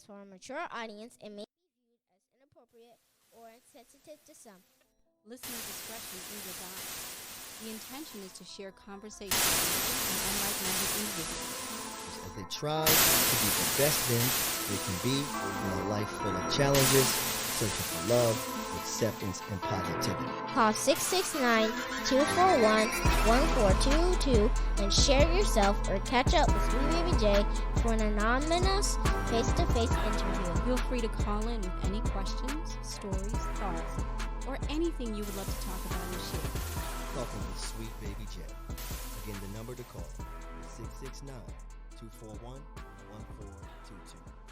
is for a mature audience and may be viewed as inappropriate or insensitive to some. Listener discretion is advised. The intention is to share conversations with like-minded individuals as they try to be the best them they can be in a life full of challenges, searching for love, acceptance, and positivity. Call 669-241-1422 and share yourself or catch up with Sweet Baby Jay for an anonymous face-to-face interview. Feel free to call in with any questions, stories, thoughts, or anything you would love to talk about and share. Talking with Sweet Baby Jay. Again, the number to call is 669-241-1422.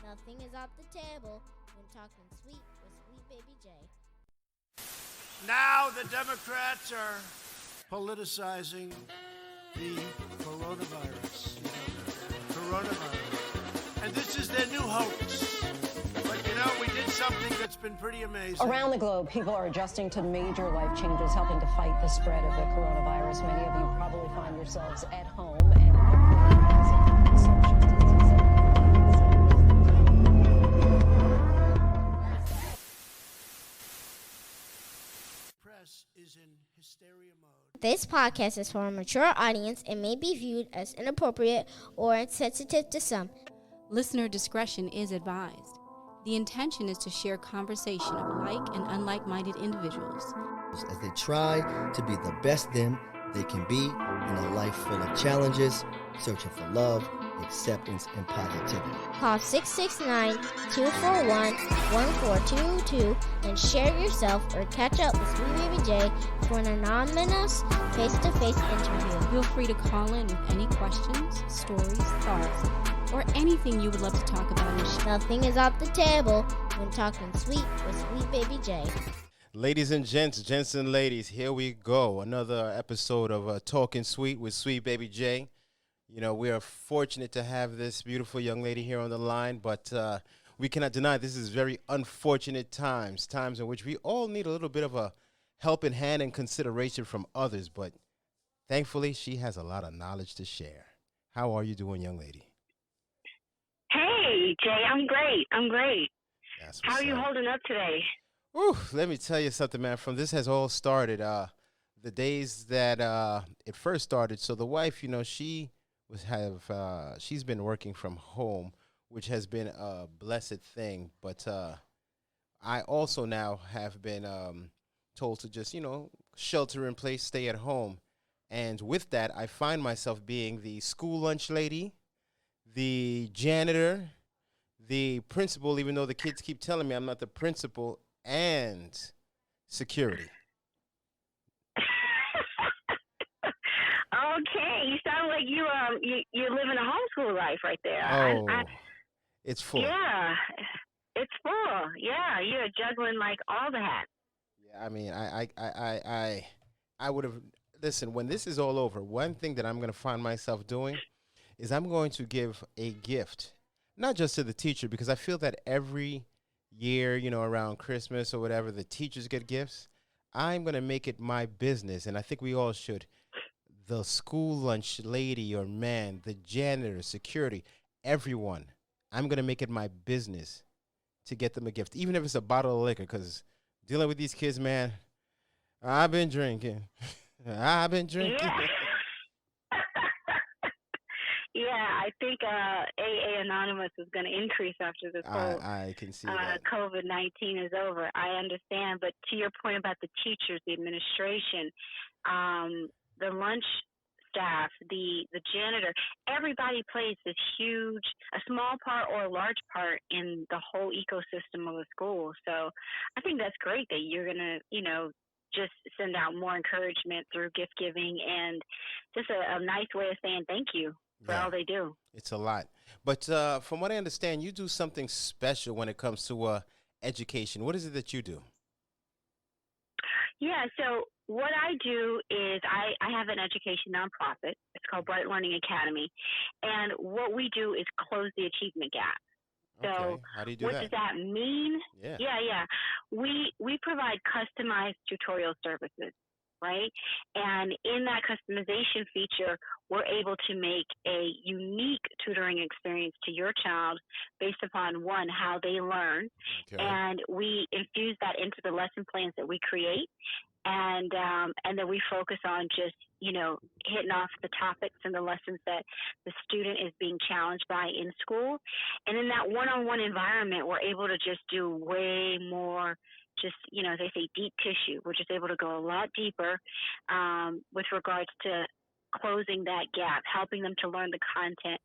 Nothing is off the table when talking sweet with Sweet Baby Jay. Now the Democrats are politicizing the coronavirus. And this is their new hoax. But we did something that's been pretty amazing. Around the globe, people are adjusting to major life changes, helping to fight the spread of the coronavirus. Many of you probably find yourselves at home and Press is in hysteria mode. This podcast is for a mature audience and may be viewed as inappropriate or insensitive to some. Listener discretion is advised. The intention is to share conversation of like and unlike-minded individuals as they try to be the best them they can be in a life full of challenges, searching for love, acceptance, and positivity. Call 669-241-1422 and share yourself or catch up with Sweet Baby Jay for an anonymous face-to-face interview. Feel free to call in with any questions, stories, thoughts, or anything you would love to talk about and share. Nothing is off the table when talking sweet with Sweet Baby Jay. Ladies and gents and ladies, here we go. Another episode of Talkin Sweet with Sweet Baby Jay. We are fortunate to have this beautiful young lady here on the line, but we cannot deny this is very unfortunate times in which we all need a little bit of a helping hand and consideration from others, but thankfully she has a lot of knowledge to share. How are you doing, young lady? Hey, Jay, I'm great. How are you up. holding up today? Whew, let me tell you something, man. From this has all started. The days that it first started. So the wife, she's been working from home, which has been a blessed thing. But I also now have been told to just shelter in place, stay at home, and with that, I find myself being the school lunch lady, the janitor, the principal, even though the kids keep telling me I'm not the principal, and security. Okay, you sound like you're living a homeschool life right there. Oh, it's full. Yeah, it's full. Yeah, you're juggling like all the hats. Yeah, I mean, I would have. Listen, when this is all over, one thing that I'm going to find myself doing is I'm going to give a gift, not just to the teacher, because I feel that every year, around Christmas or whatever, the teachers get gifts. I'm going to make it my business, and I think we all should. The school lunch lady or man, the janitor, security, everyone, I'm going to make it my business to get them a gift, even if it's a bottle of liquor, because dealing with these kids, man, I've been drinking. Yeah. Yeah, I think AA Anonymous is going to increase after this whole I can see that. COVID-19 is over. I understand, but to your point about the teachers, the administration, the lunch staff, the janitor, everybody plays this huge, a small part or a large part in the whole ecosystem of a school. So I think that's great that you're going to, just send out more encouragement through gift giving and just a nice way of saying thank you for all they do. It's a lot. But from what I understand, you do something special when it comes to education. What is it that you do? Yeah, so what I do is I have an education nonprofit. It's called Bright Learning Academy. And what we do is close the achievement gap. So okay. How do you do what that? does that mean? Yeah. Yeah. We provide customized tutorial services. right? And in that customization feature, we're able to make a unique tutoring experience to your child based upon one, how they learn, Okay. and we infuse that into the lesson plans that we create, and then we focus on just hitting off the topics and the lessons that the student is being challenged by in school. And in that one-on-one environment, we're able to just do way more, just they say deep tissue. We're just able to go a lot deeper with regards to closing that gap, helping them to learn the content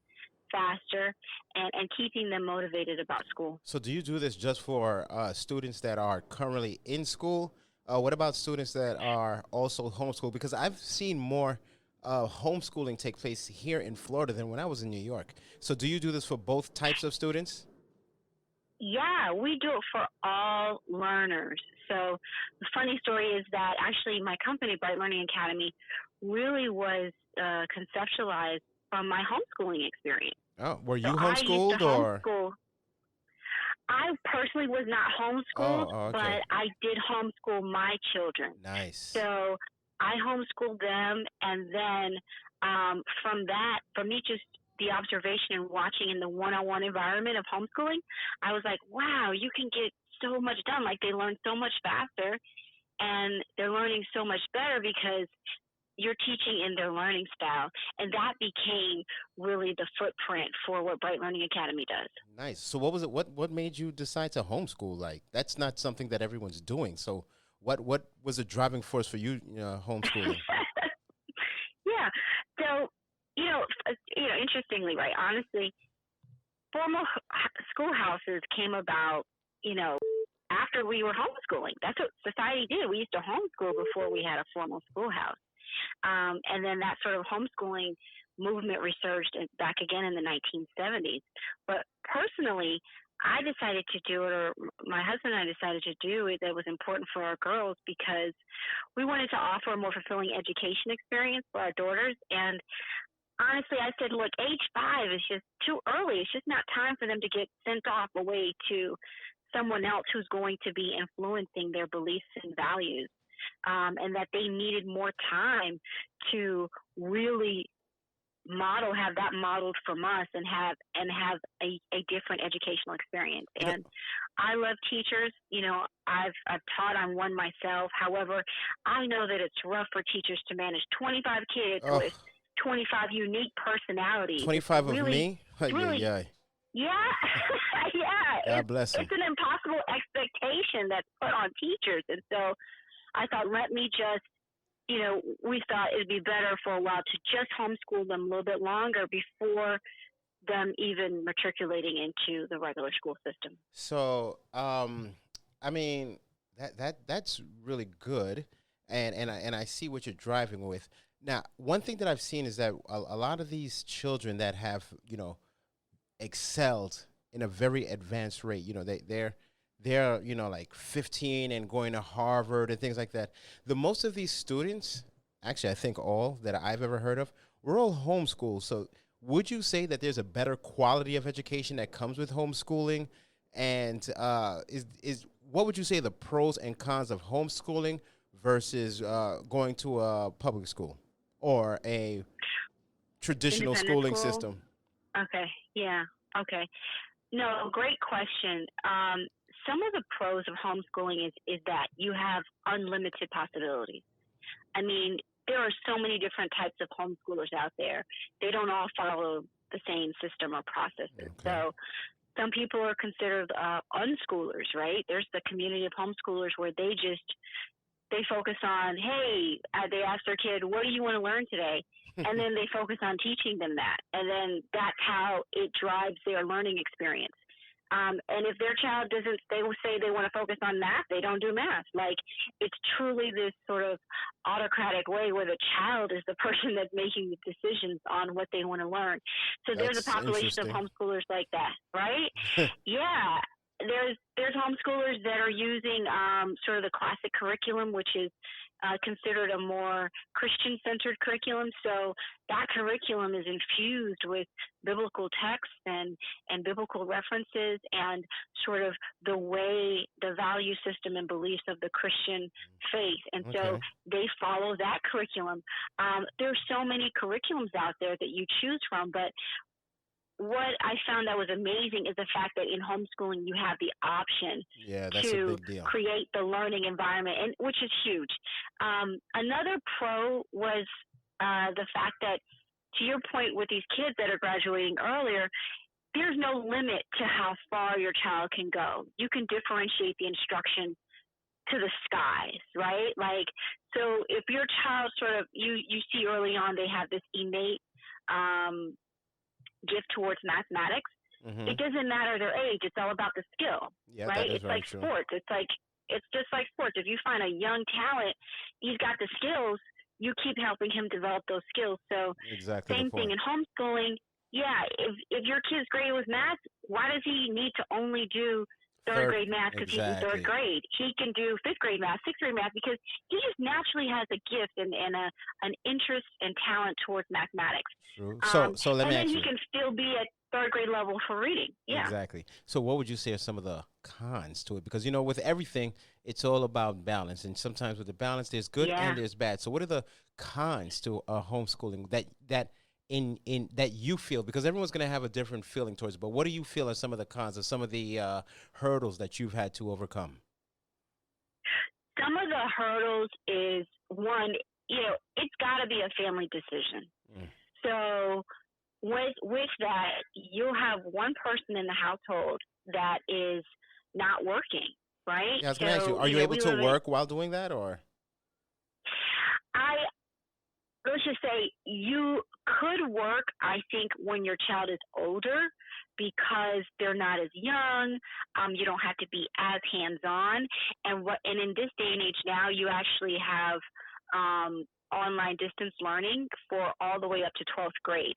faster, and keeping them motivated about school. So do you do this just for students that are currently in school? What about students that are also homeschooled? Because I've seen more homeschooling take place here in Florida than when I was in New York. So do you do this for both types of students? Yeah, we do it for all learners. So the funny story is that actually my company, Bright Learning Academy, really was conceptualized from my homeschooling experience. Oh, were you So I used homeschooled to or? homeschool. I personally was not homeschooled, Oh, okay. but I did homeschool my children. Nice. So I homeschooled them, and then from me just the observation and watching in the one-on-one environment of homeschooling, I was like, wow, you can get so much done. Like, they learn so much faster, and they're learning so much better because you're teaching in their learning style. And that became really the footprint for what Bright Learning Academy does. Nice. So what was it? What made you decide to homeschool? Like, that's not something that everyone's doing. So what was the driving force for you, homeschooling? Yeah. So, interestingly, right, honestly, formal schoolhouses came about, after we were homeschooling. That's what society did. We used to homeschool before we had a formal schoolhouse. And then that sort of homeschooling movement resurged back again in the 1970s. But personally, I decided to do it, or my husband and I decided to do it, that was important for our girls because we wanted to offer a more fulfilling education experience for our daughters. And honestly, I said, look, age 5 is just too early. It's just not time for them to get sent off away to someone else who's going to be influencing their beliefs and values. And that they needed more time to really have that modeled from us and have a different educational experience. And I love teachers. I've taught on one myself. However, I know that it's rough for teachers to manage 25 kids with 25 unique personalities. 25 of me? Really, yeah. Yeah. God bless them. It's an impossible expectation that's put on teachers. And so I thought, let me just, we thought it'd be better for a while to just homeschool them a little bit longer before them even matriculating into the regular school system. So, I mean, that's really good, and I see what you're driving with. Now, one thing that I've seen is that a lot of these children that have, excelled in a very advanced rate, they're like 15 and going to Harvard and things like that. The most of these students, actually, I think all that I've ever heard of, we're all homeschooled. So would you say that there's a better quality of education that comes with homeschooling? And is what would you say the pros and cons of homeschooling versus going to a public school or a traditional schooling system? Okay. Yeah. Okay. No, great question. Some of the pros of homeschooling is that you have unlimited possibilities. I mean, there are so many different types of homeschoolers out there. They don't all follow the same system or processes. Okay. So some people are considered unschoolers, right? There's the community of homeschoolers where they focus on, hey, they ask their kid, what do you want to learn today? And then they focus on teaching them that. And then that's how it drives their learning experience. And if their child they will say they want to focus on math, they don't do math. Like, it's truly this sort of autocratic way where the child is the person that's making the decisions on what they want to learn. So there's a population of homeschoolers like that, right? Yeah. There's homeschoolers that are using sort of the classic curriculum, which is considered a more Christian-centered curriculum. So that curriculum is infused with biblical texts and biblical references and sort of the way, the value system and beliefs of the Christian faith. And so they follow that curriculum. There's so many curriculums out there that you choose from, but what I found that was amazing is the fact that in homeschooling you have the option to create the learning environment, and which is huge. Another pro was the fact that, to your point with these kids that are graduating earlier, there's no limit to how far your child can go. You can differentiate the instruction to the skies, right? Like, so if your child sort of, you see early on they have this innate gift towards mathematics, it doesn't matter their age. It's all about the skill, right? It's like sports. It's just like sports. If you find a young talent, he's got the skills, you keep helping him develop those skills. So same thing in homeschooling. Yeah, if your kid's great with math, why does he need to only do third grade math because he's in third grade? He can do fifth grade math, sixth grade math, because he just naturally has a gift and an interest and talent towards mathematics. True. So let me ask you. And then he can still be at third grade level for reading. Yeah. Exactly. So what would you say are some of the cons to it? Because, you know, with everything, it's all about balance. And sometimes with the balance, there's good and there's bad. So what are the cons to homeschooling that you feel? Because everyone's going to have a different feeling towards it. But what do you feel are some of the cons or some of the hurdles that you've had to overcome? Some of the hurdles is, one, you know, it's got to be a family decision. So with that, you'll have one person in the household that is not working, right? Yeah, I was going to ask you, are you able to work while doing that, or? Let's just say you could work, I think, when your child is older, because they're not as young. You don't have to be as hands-on. And in this day and age now, you actually have online distance learning for all the way up to 12th grade.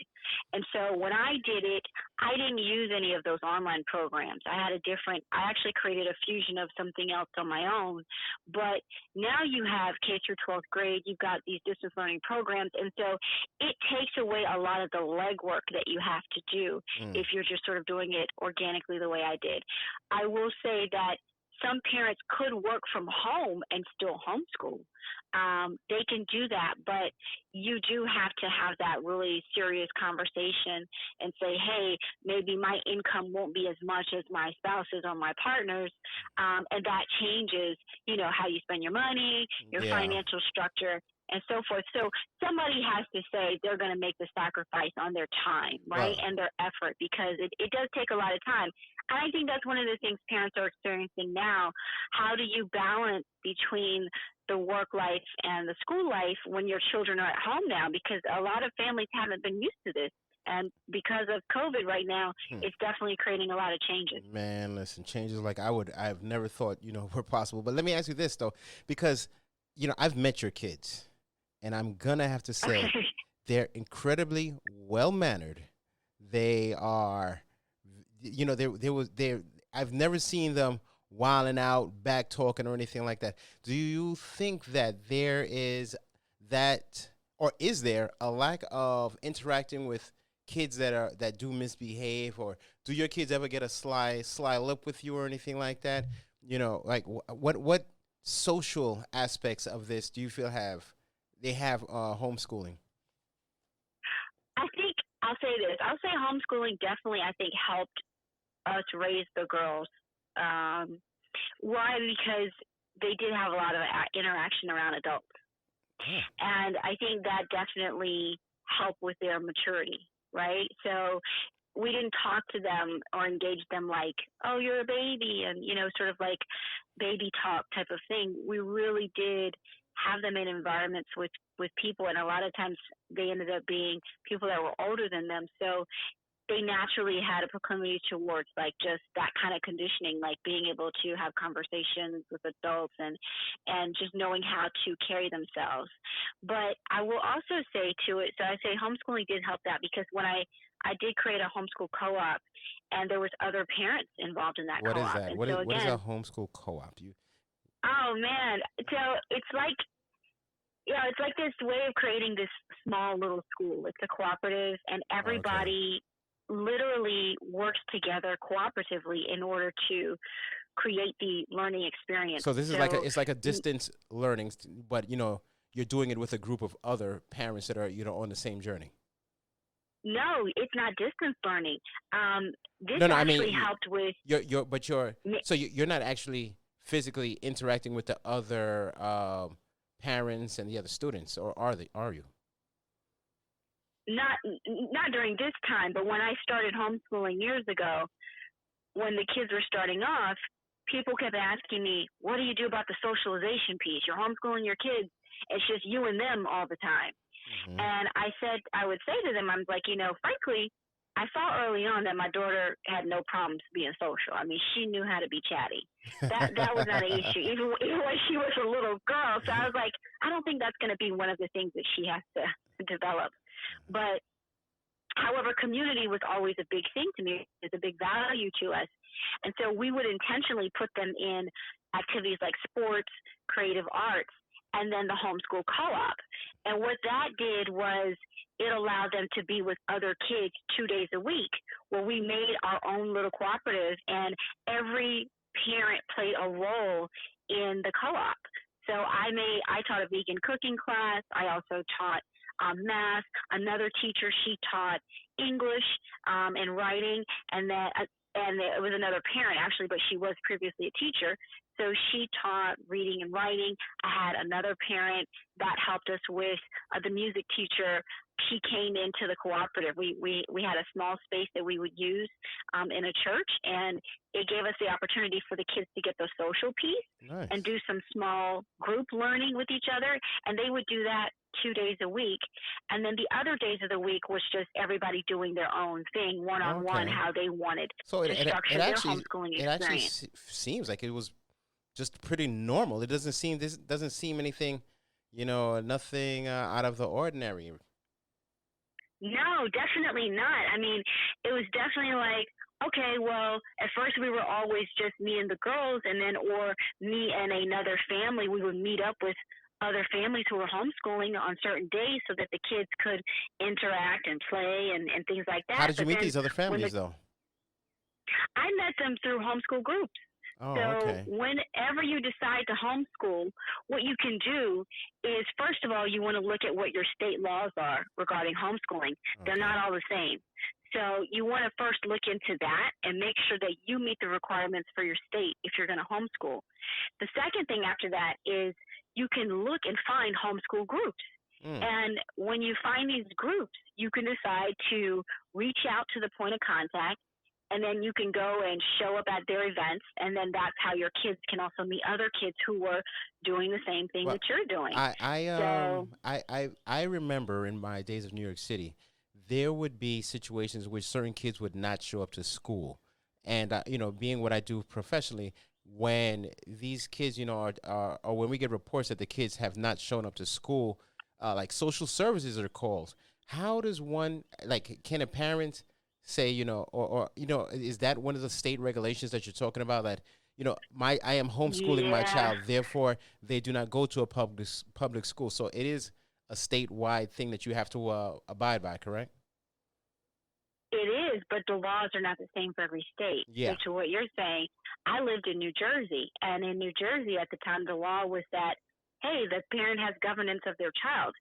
And so when I did it, I didn't use any of those online programs. I actually created a fusion of something else on my own. But now you have K through 12th grade, you've got these distance learning programs. And so it takes away a lot of the legwork that you have to do if you're just sort of doing it organically the way I did. I will say that some parents could work from home and still homeschool. They can do that, but you do have to have that really serious conversation and say, hey, maybe my income won't be as much as my spouse's or my partner's, and that changes, you know, how you spend your money, your financial structure, and so forth. So somebody has to say they're going to make the sacrifice on their time, right, and their effort, because it does take a lot of time. And I think that's one of the things parents are experiencing now. How do you balance between the work life and the school life when your children are at home now? Because a lot of families haven't been used to this. And because of COVID right now, it's definitely creating a lot of changes. Man, listen, changes like I've never thought, you know, were possible. But let me ask you this, though, because, you know, I've met your kids, and I'm going to have to say they're incredibly well-mannered. They are, you know, I've never seen them wilding out, back talking or anything like that. Do you think that there is that, or is there a lack of interacting with kids that do misbehave, or do your kids ever get a sly lip with you or anything like that? You know, like what social aspects of this do you feel they have homeschooling? I think I'll say this. I'll say homeschooling definitely, I think, helped us raise the girls. Why? Because they did have a lot of interaction around adults. And I think that definitely helped with their maturity, right? So we didn't talk to them or engage them like, oh, you're a baby, and, you know, sort of like baby talk type of thing. We really did have them in environments with people, and a lot of times they ended up being people that were older than them. So they naturally had a proclivity towards like just that kind of conditioning, like being able to have conversations with adults and just knowing how to carry themselves. But I will also say to it, so I say homeschooling did help that, because when I I did create a homeschool co-op, and there was other parents involved in that What is co-op. that? And What is so what is again, a homeschool co-op? You oh man, so it's like, yeah, it's like this way of creating this small little school. It's a cooperative, and okay? everybody literally works together cooperatively in order to create the learning experience. So this is like a So it's like a distance learning, but you're doing it with a group of other parents that are on the same journey. no, it's not distance learning. This No, no, I actually mean helped with you're not actually physically interacting with the other parents and the other students, or are you? not during this time, but when I started homeschooling years ago, when the kids were starting off, people kept asking me, "What do you do about the socialization piece? You're homeschooling your kids. It's just you and them all the time." Hmm. And I would say to them, I'm like, frankly, I saw early on that my daughter had no problems being social. I mean, she knew how to be chatty. That was not an issue, even when she was a little girl. So I was like, I don't think that's going to be one of the things that she has to develop. But however, community was always a big thing to me. It's a big value to us. And so we would intentionally put them in activities like sports, creative arts, and then the homeschool co-op. And what that did was it allowed them to be with other kids 2 days a week, where we made our own little cooperative, and every parent played a role in the co-op. So I taught a vegan cooking class. I also taught math. Another teacher, she taught English and writing, and it was another parent actually, but she was previously a teacher. So she taught reading and writing. I had another parent that helped us with the music teacher. She came into the cooperative. We had a small space that we would use in a church, and it gave us the opportunity for the kids to get the social piece Nice. and do some small group learning with each other. And they would do that 2 days a week. And then the other days of the week was just everybody doing their own thing, one-on-one, Okay. how they wanted So to structure their homeschooling it actually experience. seems like it was just pretty normal. This doesn't seem anything, nothing out of the ordinary. No, definitely not. I mean, it was definitely like, okay, well, at first we were always just me and the girls, and then, or me and another family. We would meet up with other families who were homeschooling on certain days so that the kids could interact and play and things like that. How did you But meet then these other when families, though? I met them through homeschool groups. Oh, So okay. whenever you decide to homeschool, what you can do is, first of all, you want to look at what your state laws are regarding homeschooling. They're Okay. not all the same. So you want to first look into that and make sure that you meet the requirements for your state if you're going to homeschool. The second thing after that is you can look and find homeschool groups. Mm. And when you find these groups, you can decide to reach out to the point of contact, and then you can go and show up at their events, and then that's how your kids can also meet other kids who were doing the same thing Well, that you're doing. I So I remember in my days of New York City, there would be situations where certain kids would not show up to school, and being what I do professionally, when these kids, are or when we get reports that the kids have not shown up to school, like social services are called. How does one, like, can a parent say, or is that one of the state regulations that you're talking about, that I am homeschooling my yeah, child, therefore they do not go to a public school, so it is a statewide thing that you have to abide by, correct? it is, but the laws are not the same for every state. Yeah. So to what you're saying, I lived in New Jersey, and in New Jersey at the time, the law was that, hey, the parent has governance of their child.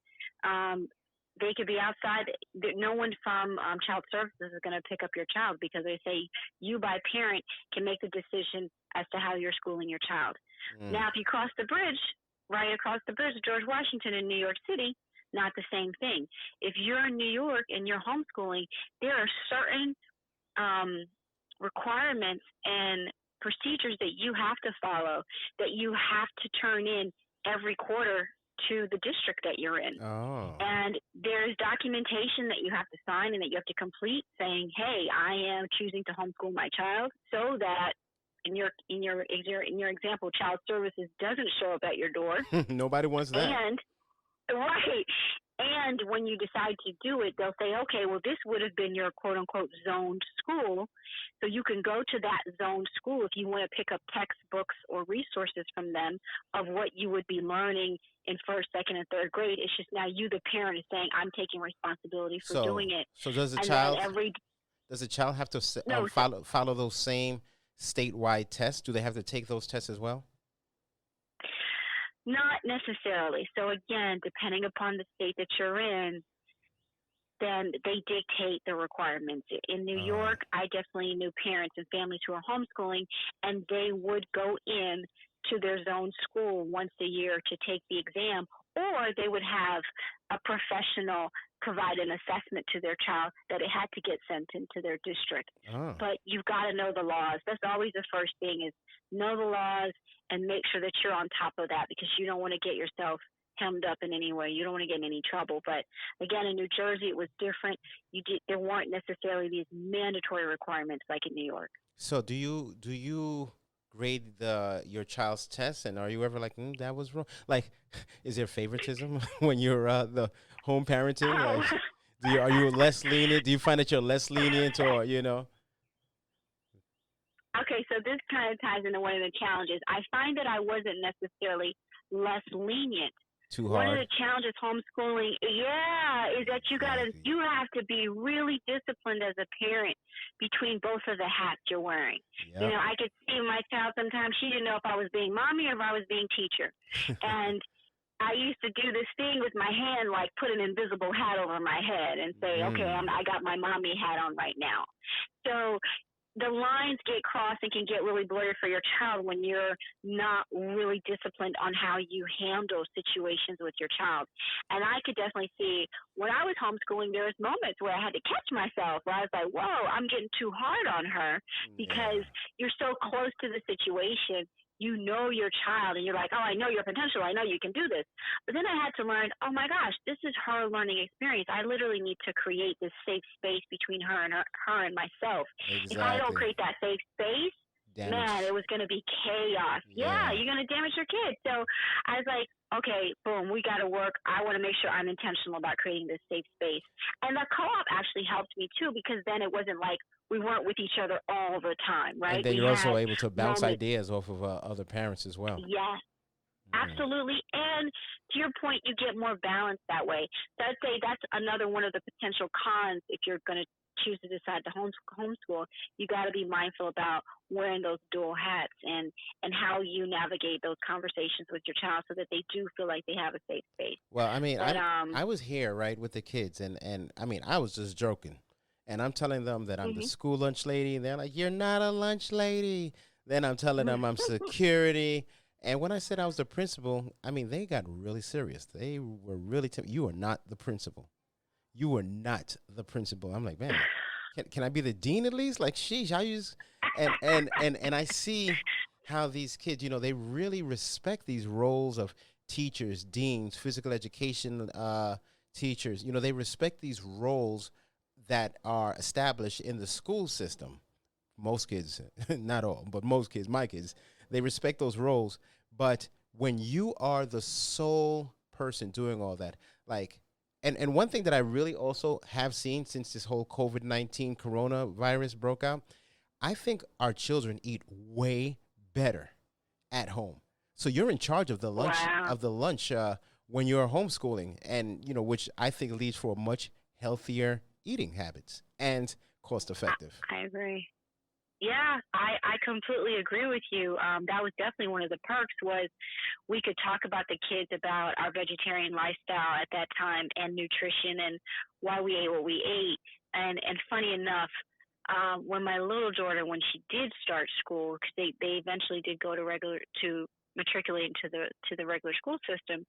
They could be outside. No one from child services is going to pick up your child, because they say you, by parent, can make the decision as to how you're schooling your child. Mm. Now, if you cross the bridge, right across the bridge, George Washington in New York City, not the same thing. If you're in New York and you're homeschooling, there are certain requirements and procedures that you have to follow, that you have to turn in every quarter to the district that you're in. Oh. And there's documentation that you have to sign and that you have to complete, saying, hey, I am choosing to homeschool my child, so that in your example, child services doesn't show up at your door. Nobody wants that. And right. And when you decide to do it, they'll say, okay, well, this would have been your quote unquote zoned school. So you can go to that zoned school if you want to pick up textbooks or resources from them of what you would be learning in first, second, and third grade. It's just now you, the parent, is saying, I'm taking responsibility for doing it. So does the And child then does the child have to No, follow those same statewide tests? Do they have to take those tests as well? not necessarily. So again, depending upon the state that you're in, then they dictate the requirements. In New York, I definitely knew parents and families who are homeschooling, and they would go in to their zone school once a year to take the exam, or they would have a professional provide an assessment to their child that it had to get sent into their district. But you've got to know the laws. That's always the first thing, is know the laws and make sure that you're on top of that, because you don't want to get yourself hemmed up in any way. You don't want to get in any trouble. But again, in New Jersey, it was different. There weren't necessarily these mandatory requirements like in New York. So do you grade your child's tests, and are you ever like, that was wrong? Like, is there favoritism when you're the home parenting? Like, are you less lenient? Do you find that you're less lenient, or Okay, so this kind of ties into one of the challenges. I find that I wasn't necessarily less lenient. Too hard? One of the challenges homeschooling, is that you have to be really disciplined as a parent between both of the hats you're wearing. Yep. You know, I could see my child sometimes, she didn't know if I was being mommy or if I was being teacher. And I used to do this thing with my hand, like put an invisible hat over my head and say, okay, I got my mommy hat on right now. So the lines get crossed and can get really blurry for your child when you're not really disciplined on how you handle situations with your child. And I could definitely see when I was homeschooling, there was moments where I had to catch myself, where I was like, whoa, I'm getting too hard on her, because you're so close to the situation. You know your child, and you're like, oh, I know your potential. I know you can do this. But then I had to learn, oh, my gosh, this is her learning experience. I literally need to create this safe space between her and myself. Exactly. If I don't create that safe space, man, it was going to be chaos. Yeah, you're going to damage your kid. So I was like, okay, boom, we got to work. I want to make sure I'm intentional about creating this safe space. And the co-op actually helped me, too, because then it wasn't like we weren't with each other all the time, right? And then you're also able to bounce ideas off of other parents as well. Yes, absolutely. And to your point, you get more balance that way. So I'd say that's another one of the potential cons if you're going to choose to decide to homeschool. You got to be mindful about wearing those dual hats and how you navigate those conversations with your child so that they do feel like they have a safe space. Well, I mean, I was here, right, with the kids, and I mean, I was just joking. And I'm telling them that I'm the school lunch lady. And they're like, you're not a lunch lady. Then I'm telling them I'm security. And when I said I was the principal, I mean, they got really serious. They were really, you are not the principal. You are not the principal. I'm like, man, can I be the dean at least? Like, sheesh, I use, and I see how these kids, you know, they really respect these roles of teachers, deans, physical education teachers. You know, they respect these roles that are established in the school system. Most kids, not all, but most kids, my kids, they respect those roles. But when you are the sole person doing all that, like, and one thing that I really also have seen since this whole COVID-19 coronavirus broke out, I think our children eat way better at home. So you're in charge of the lunch, when you're homeschooling, and, you know, which I think leads for a much healthier eating habits and cost effective. I agree. Yeah, I completely agree with you. That was definitely one of the perks, was we could talk about the kids about our vegetarian lifestyle at that time and nutrition and why we ate what we ate. And funny enough, when my little daughter, when she did start school, because they eventually did go to matriculate into the regular school system,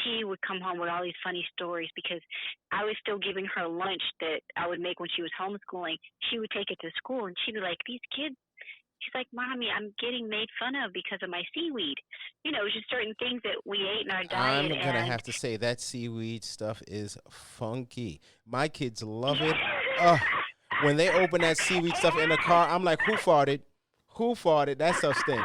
she would come home with all these funny stories because I was still giving her lunch that I would make when she was homeschooling. She would take it to school, and she'd be like, these kids, she's like, Mommy, I'm getting made fun of because of my seaweed. You know, just certain things that we ate in our diet. I'm going to have to say that seaweed stuff is funky. My kids love it. When they open that seaweed stuff in the car, I'm like, who farted? Who farted? That stuff stink.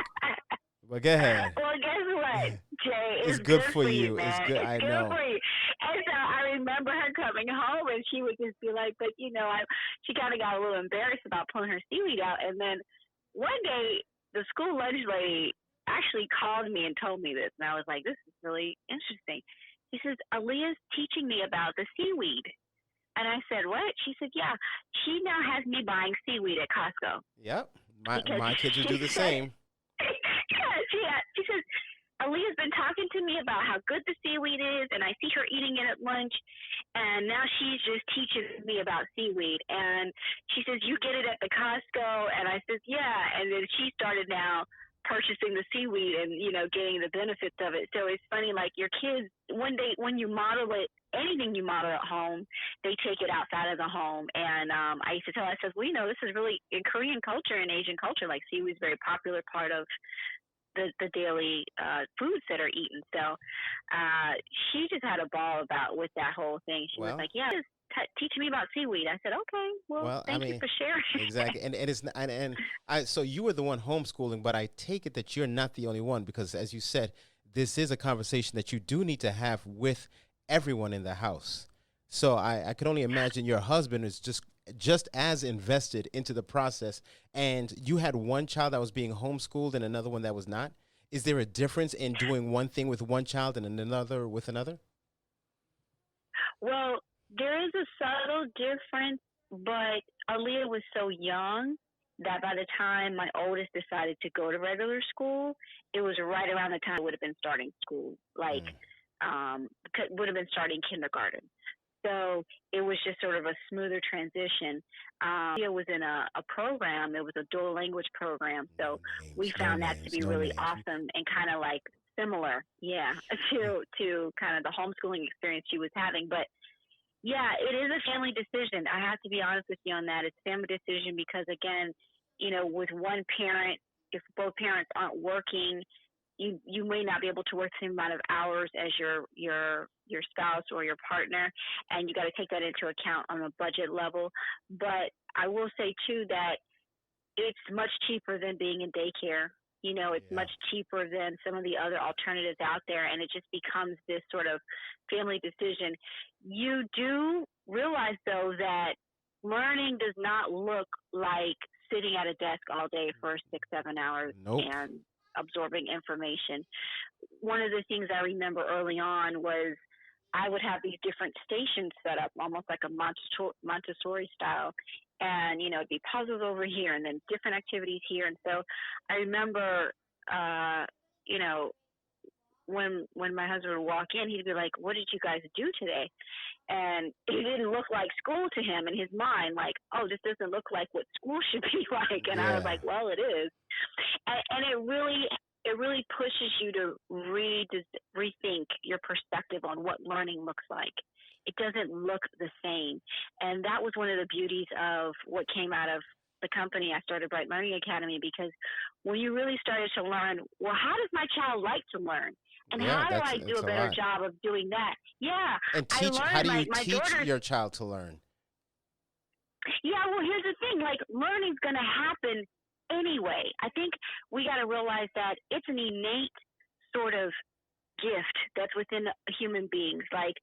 But go ahead. Well, guess what, Jay? It's good for you. Man. It's good. I know. For you. And would just be like, but she kind of got a little embarrassed about pulling her seaweed out. And then one day, the school lunch lady actually called me and told me this, and I was like, this is really interesting. She says, Aaliyah's teaching me about the seaweed. And I said, what? She said, yeah, she now has me buying seaweed at Costco. Yep. My kids would do the same. Yeah, she says, Aaliyah's been talking to me about how good the seaweed is, and I see her eating it at lunch, and now she's just teaching me about seaweed. And she says, you get it at the Costco? And I said, yeah. And then she started now purchasing the seaweed and, getting the benefits of it. So it's funny, like your kids, when you model it, anything you model at home, they take it outside of the home. And I used to tell her, I said, well, this is really in Korean culture and Asian culture, like seaweed is a very popular part of the daily foods that are eaten. So she just had a ball with that whole thing. She was like, yeah, just teach me about seaweed. I said, okay, well thank you for sharing. Exactly. So you were the one homeschooling, but I take it that you're not the only one, because as you said, this is a conversation that you do need to have with everyone in the house. So I could only imagine your husband is just as invested into the process, and you had one child that was being homeschooled and another one that was not. Is there a difference in doing one thing with one child and another with another? Well, there is a subtle difference, but Aaliyah was so young that by the time my oldest decided to go to regular school, it was right around the time I would have been starting school, would have been starting kindergarten. So it was just sort of a smoother transition. It was in a program. It was a dual language program. So we found that to be really awesome and kind of like similar, to kind of the homeschooling experience she was having. But yeah, it is a family decision. I have to be honest with you on that. It's a family decision because, again, with one parent, if both parents aren't working, you may not be able to work the same amount of hours as your spouse or your partner, and you got to take that into account on a budget level. But I will say too that it's much cheaper than being in daycare. It's much cheaper than some of the other alternatives out there, and it just becomes this sort of family decision. You do realize, though, that learning does not look like sitting at a desk all day for 6-7 hours and absorbing information. One of the things I remember early on was I would have these different stations set up, almost like a Montessori style. And, it'd be puzzles over here and then different activities here. And so I remember, when my husband would walk in, he'd be like, what did you guys do today? And it didn't look like school to him in his mind, like, oh, this doesn't look like what school should be like. And I was like, well, it is. And it really pushes you to rethink your perspective on what learning looks like. It doesn't look the same. And that was one of the beauties of what came out of the company I started, Bright Learning Academy, because when you really started to learn, well, how does my child like to learn? And how do I do a better job of doing that? Yeah. And how do you teach your child to learn? Yeah, well, here's the thing. Like, learning's going to happen anyway. I think we got to realize that it's an innate sort of gift that's within human beings. Like,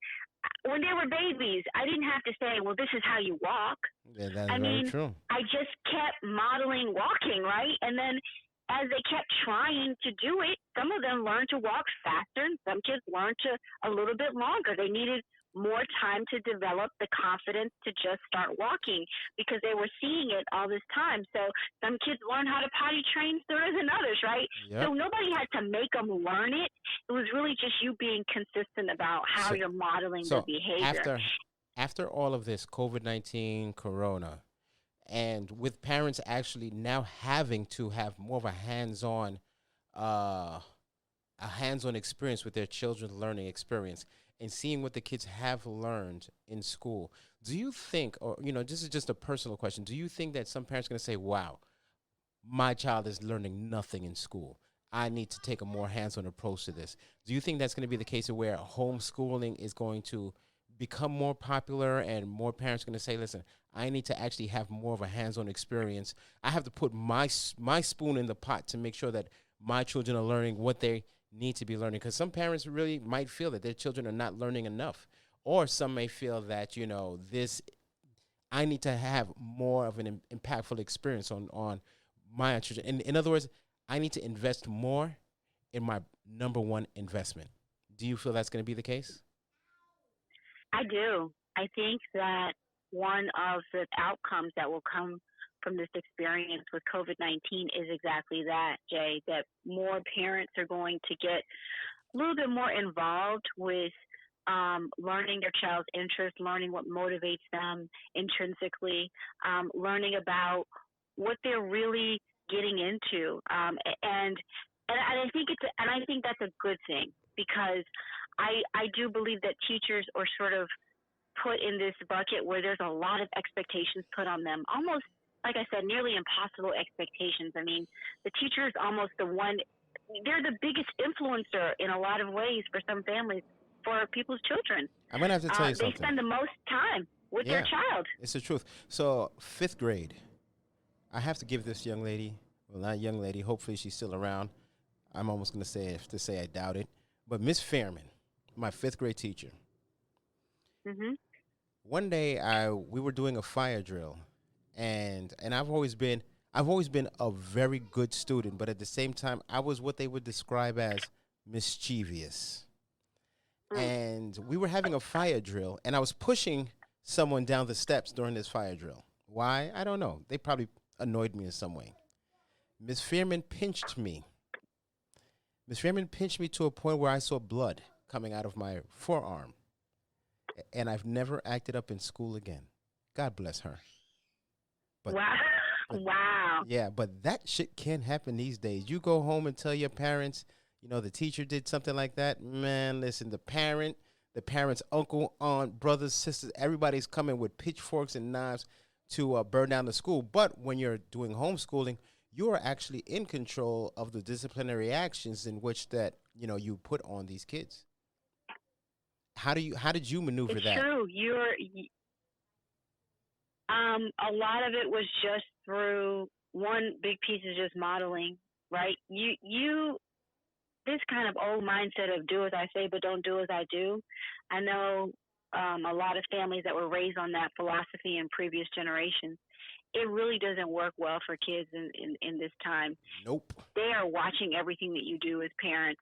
when they were babies, I didn't have to say, well, this is how you walk. Yeah, that's very true. I just kept modeling walking, right? And then as they kept trying to do it, some of them learned to walk faster, and some kids learned to a little bit longer. They needed more time to develop the confidence to just start walking because they were seeing it all this time. So some kids learn how to potty train sooner than others, right? Yep. So nobody had to make them learn it. It was really just you being consistent about how you're modeling the behavior. After all of this, COVID-19, Corona, and with parents actually now having to have more of a hands-on experience with their children's learning experience, and seeing what the kids have learned in school, do you think, or, this is just a personal question, do you think that some parents are going to say, wow, my child is learning nothing in school, I need to take a more hands-on approach to this? Do you think that's going to be the case of where homeschooling is going to become more popular and more parents are going to say, listen, I need to actually have more of a hands-on experience. I have to put my spoon in the pot to make sure that my children are learning what they need to be learning, because some parents really might feel that their children are not learning enough, Or some may feel that, this, I need to have more of an impactful experience on my children. In other words, I need to invest more in my number one investment. Do you feel that's going to be the case? I do. I think that one of the outcomes that will come from this experience with COVID-19 is exactly that, Jay, that more parents are going to get a little bit more involved with learning their child's interest, learning what motivates them intrinsically, learning about what they're really getting into, and I think that's a good thing, because I do believe that teachers are sort of put in this bucket where there's a lot of expectations put on them, almost, like I said, nearly impossible expectations. I mean, the teacher is almost the one, they're the biggest influencer in a lot of ways for some families, for people's children. I'm going to have to tell you something. They spend the most time with their child. It's the truth. So 5th grade, I have to give this young lady, well, not young lady, hopefully she's still around. I'm almost going to say I doubt it. But Miss Fairman, my 5th grade teacher, one day we were doing a fire drill, and I've always been a very good student, but at the same time I was what they would describe as mischievous. And we were having a fire drill, and I was pushing someone down the steps during this fire drill. Why? I don't know. They probably annoyed me in some way. Miss Fairman pinched me. Miss Fairman pinched me to a point where I saw blood coming out of my forearm. And I've never acted up in school again. God bless her. But, wow. Wow. Yeah, but that shit can't happen these days. You go home and tell your parents, the teacher did something like that. Man, listen, the parent's uncle, aunt, brothers, sisters, everybody's coming with pitchforks and knives to burn down the school. But when you're doing homeschooling, you are actually in control of the disciplinary actions in which that, you put on these kids. How did you maneuver that? It's true. A lot of it was just through one big piece is just modeling, right? You this kind of old mindset of do as I say but don't do as I do. I know a lot of families that were raised on that philosophy in previous generations. It really doesn't work well for kids in this time. Nope. They are watching everything that you do as parents,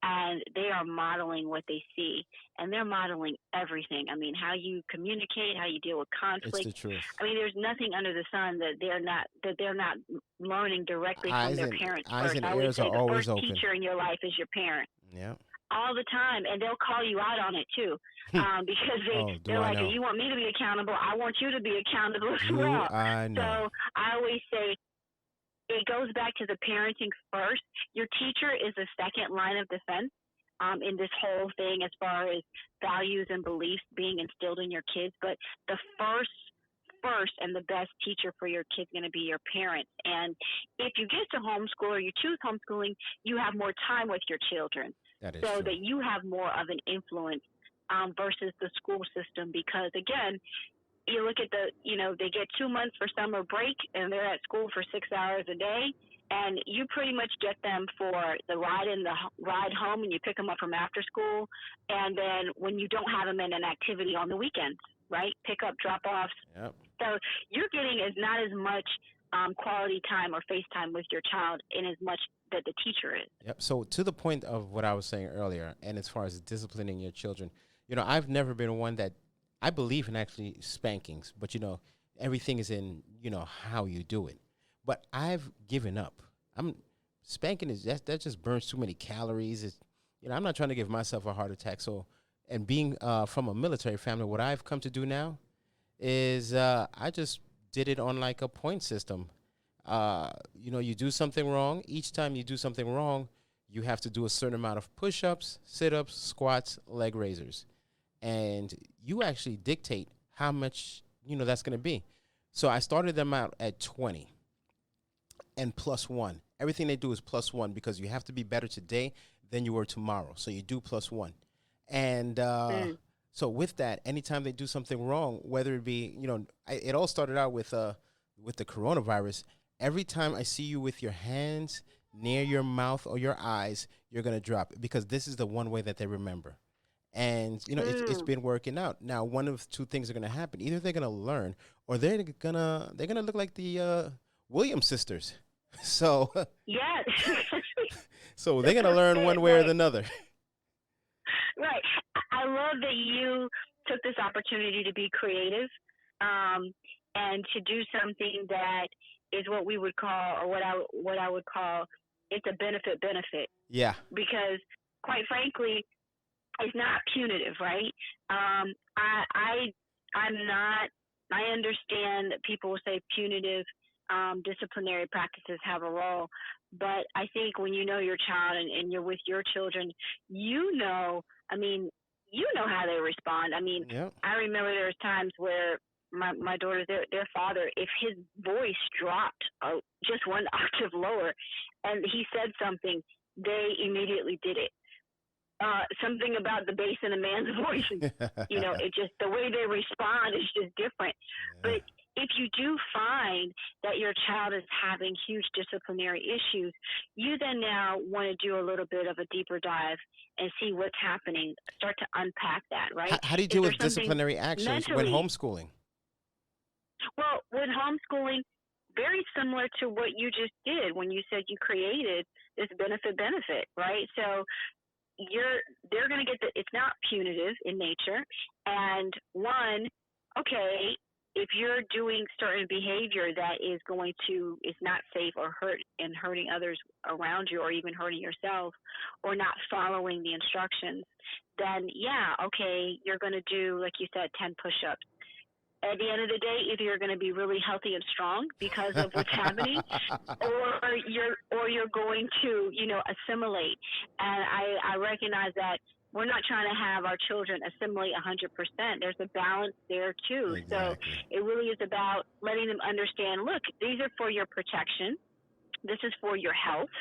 and they are modeling what they see, and they're modeling everything. I mean, how you communicate, how you deal with conflict. It's the truth. I mean, there's nothing under the sun that they're not learning directly from their parents eyes first. and I always ears say are the always first open. teacher in your life is your parent. Yeah. All the time, and they'll call you out on it too, because they're like, "You want me to be accountable? I want you to be accountable as well." I know. So I always say it goes back to the parenting first. Your teacher is the second line of defense in this whole thing, as far as values and beliefs being instilled in your kids. But the first and the best teacher for your kid's going to be your parents. And if you get to homeschool or you choose homeschooling, you have more time with your children. That is so true. that you have more of an influence versus the school system. Because again, you look at they get 2 months for summer break and they're at school for 6 hours a day, and you pretty much get them for the ride home, and you pick them up from after school. And then when you don't have them in an activity on the weekends, right? Pick up, drop offs. Yep. So you're getting not as much quality time or face time with your child in as much that the teacher is. Yep. So to the point of what I was saying earlier, and as far as disciplining your children, I've never been one that I believe in actually spankings, but everything is in how you do it. But I've given up. Spanking is that just burns too many calories. I'm not trying to give myself a heart attack. So, and being from a military family, what I've come to do now is I just did it on like a point system. You do something wrong. Each time you do something wrong, you have to do a certain amount of push-ups, sit-ups, squats, leg raisers. And you actually dictate how much, that's going to be. So I started them out at 20 and +1. Everything they do is +1 because you have to be better today than you were tomorrow. So you do +1. And so with that, anytime they do something wrong, whether it be, it all started out with the coronavirus. Every time I see you with your hands near your mouth or your eyes, you're going to drop it, because this is the one way that they remember. And it's been working out. Now, one of two things are going to happen: either they're going to learn, or they're gonna look like the Williams sisters. So Yes. so they're going to learn one way or another. Right. I love that you took this opportunity to be creative, and to do something that is what we would call, or what I would call, it's a benefit. Yeah. Because quite frankly, it's not punitive, right? I'm not. I understand that people will say punitive disciplinary practices have a role, but I think when you know your child and you're with your children, I mean, you know how they respond. I mean, Yep. I remember there was times where my daughters, their father, if his voice dropped just one octave lower, and he said something, they immediately did it. Something about the bass in a man's voice, it just, the way they respond is just different. Yeah. But if you do find that your child is having huge disciplinary issues, you then now want to do a little bit of a deeper dive and see what's happening. Start to unpack that, right? How do you deal with disciplinary actions when homeschooling? Well, with homeschooling, very similar to what you just did when you said you created this benefit, right? So they're going to get it's not punitive in nature. And one, okay, if you're doing certain behavior that is not safe or hurting others around you, or even hurting yourself, or not following the instructions, then yeah, okay, you're going to do, like you said, 10 push-ups. At the end of the day, either you're going to be really healthy and strong because of what's happening, or you're going to, assimilate. And I recognize that we're not trying to have our children assimilate 100%. There's a balance there too. Exactly. So it really is about letting them understand, look, these are for your protection. This is for your health.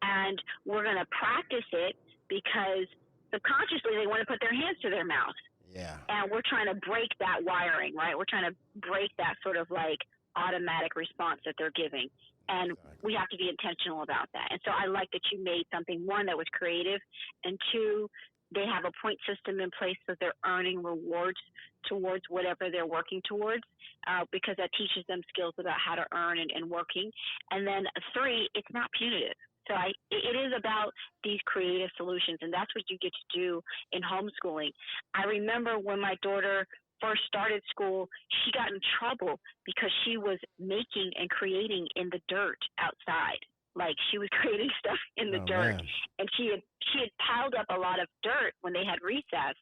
And we're going to practice it because subconsciously they want to put their hands to their mouth. Yeah. And we're trying to break that wiring, right? We're trying to break that sort of like automatic response that they're giving. And we have to be intentional about that. And so I like that you made something, one, that was creative, and two, they have a point system in place so they're earning rewards towards whatever they're working towards, because that teaches them skills about how to earn and working. And then three, it's not punitive. So it is about these creative solutions, and that's what you get to do in homeschooling. I remember when my daughter first started school, she got in trouble because she was making and creating in the dirt outside. Like, she was creating stuff in the dirt. Man. And she had piled up a lot of dirt when they had recess.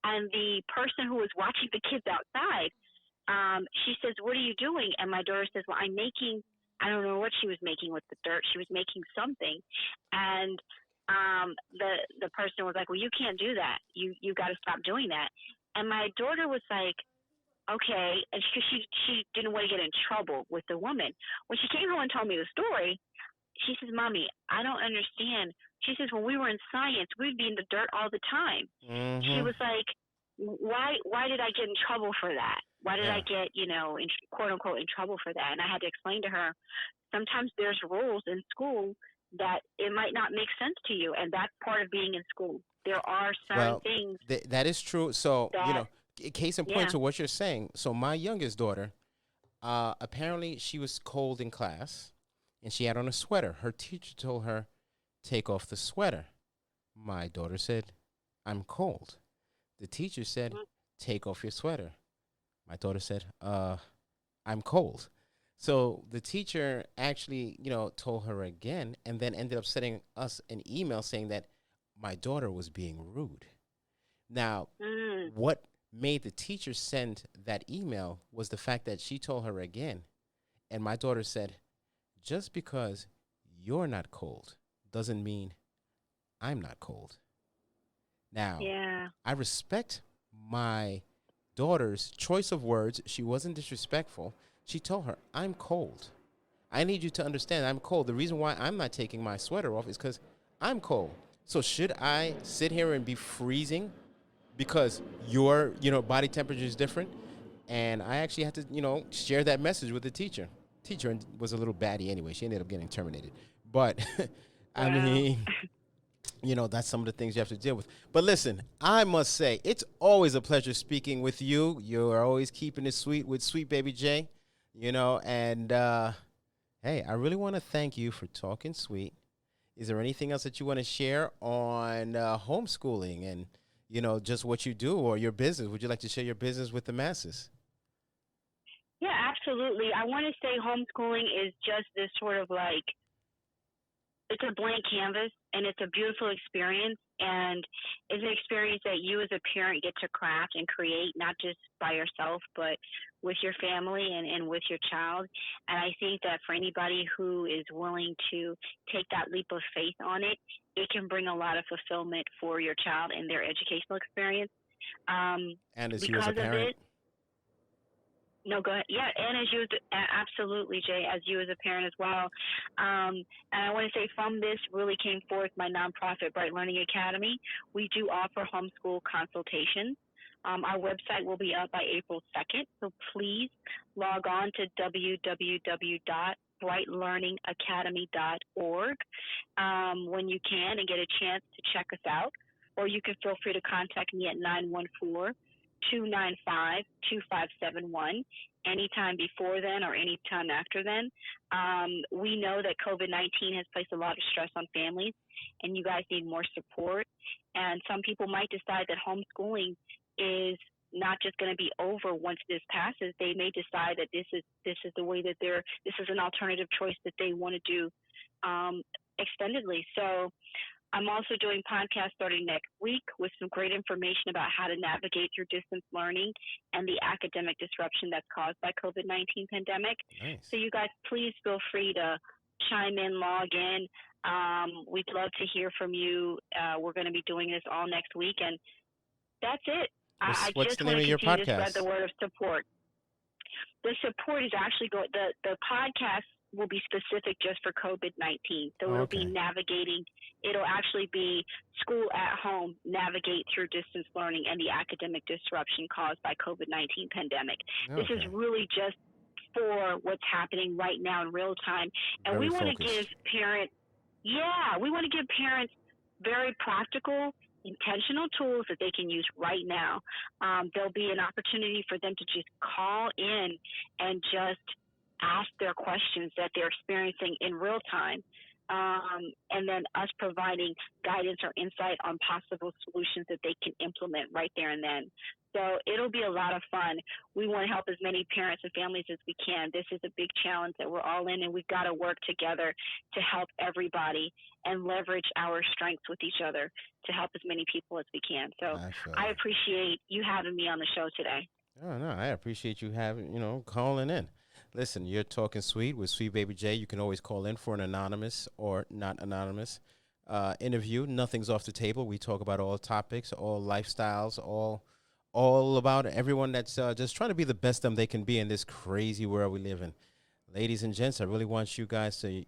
And the person who was watching the kids outside, she says, "What are you doing?" And my daughter says, "Well, I'm making," I don't know what she was making with the dirt. She was making something. And the person was like, "Well, you can't do that. You got to stop doing that." And my daughter was like, "Okay." And she didn't want to get in trouble with the woman. When she came home and told me the story, she says, "Mommy, I don't understand." She says, "When we were in science, we'd be in the dirt all the time." Mm-hmm. She was like, why did I get in trouble for that? Why did I get, in quote unquote, in trouble for that? And I had to explain to her, sometimes there's rules in school that it might not make sense to you. And that's part of being in school. There are certain things. That is true. So, case in point to what you're saying. So my youngest daughter, apparently she was cold in class and she had on a sweater. Her teacher told her, "Take off the sweater." My daughter said, "I'm cold." The teacher said, "Take off your sweater." My daughter said, "I'm cold." So the teacher actually, told her again, and then ended up sending us an email saying that my daughter was being rude. Now, what made the teacher send that email was the fact that she told her again. And my daughter said, "Just because you're not cold doesn't mean I'm not cold." Now, I respect my daughter's choice of words. She wasn't disrespectful. She told her, "I'm cold. I need you to understand I'm cold. The reason why I'm not taking my sweater off is because I'm cold. So should I sit here and be freezing because your, body temperature is different?" And I actually had to, share that message with the teacher. Teacher was a little batty anyway. She ended up getting terminated. But, I mean, that's some of the things you have to deal with. But listen, I must say, it's always a pleasure speaking with you. You're always keeping it sweet with Sweet Baby J, and hey, I really want to thank you for talking sweet. Is there anything else that you want to share on homeschooling and, just what you do or your business? Would you like to share your business with the masses? Yeah, absolutely. I want to say homeschooling is just this sort of like, it's a blank canvas, and it's a beautiful experience, and it's an experience that you as a parent get to craft and create, not just by yourself, but with your family and with your child. And I think that for anybody who is willing to take that leap of faith on it, it can bring a lot of fulfillment for your child and their educational experience. And as you as a parent. No, go ahead. Yeah, and as you, absolutely, Jay, as you as a parent as well. And I want to say from this really came forth my nonprofit, Bright Learning Academy. We do offer homeschool consultations. Our website will be up by April 2nd, so please log on to www.brightlearningacademy.org when you can and get a chance to check us out. Or you can feel free to contact me at 914-295-2571 anytime before then or anytime after then. We know that COVID-19 has placed a lot of stress on families, and you guys need more support. And some people might decide that homeschooling is not just going to be over once this passes. They may decide that this is the way that this is an alternative choice that they want to do extendedly. So I'm also doing podcasts starting next week with some great information about how to navigate through distance learning and the academic disruption that's caused by COVID-19 pandemic. Nice. So you guys, please feel free to chime in, log in. We'd love to hear from you. We're going to be doing this all next week, and that's it. What's the name of your podcast? To spread the word of support. The support is actually the podcast will be specific just for COVID-19. So it'll be navigating, it'll actually be school at home, navigate through distance learning and the academic disruption caused by COVID-19 pandemic. This is really just for what's happening right now in real time. And we want to give parents, very practical, intentional tools that they can use right now. There'll be an opportunity for them to just call in and just ask their questions that they're experiencing in real time, and then us providing guidance or insight on possible solutions that they can implement right there and then. So it'll be a lot of fun. We want to help as many parents and families as we can. This is a big challenge that we're all in, and we've got to work together to help everybody and leverage our strengths with each other to help as many people as we can. So I appreciate you having me on the show today. Oh, no, I appreciate you calling in. Listen, you're talking sweet with Sweet Baby J. You can always call in for an anonymous or not anonymous interview. Nothing's off the table. We talk about all topics, all lifestyles, all about everyone that's just trying to be the best them they can be in this crazy world we live in. Ladies and gents, I really want you guys to,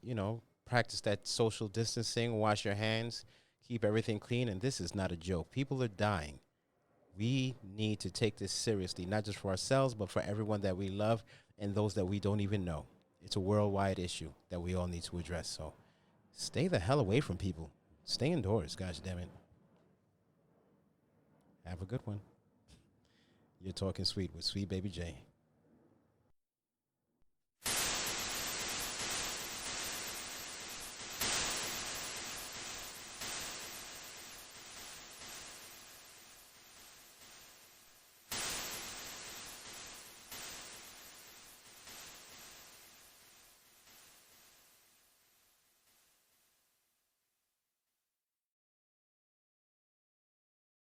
practice that social distancing, wash your hands, keep everything clean. And this is not a joke. People are dying. We need to take this seriously, not just for ourselves, but for everyone that we love and those that we don't even know. It's a worldwide issue that we all need to address. So stay the hell away from people. Stay indoors, gosh damn it. Have a good one. You're talking sweet with Sweet Baby J.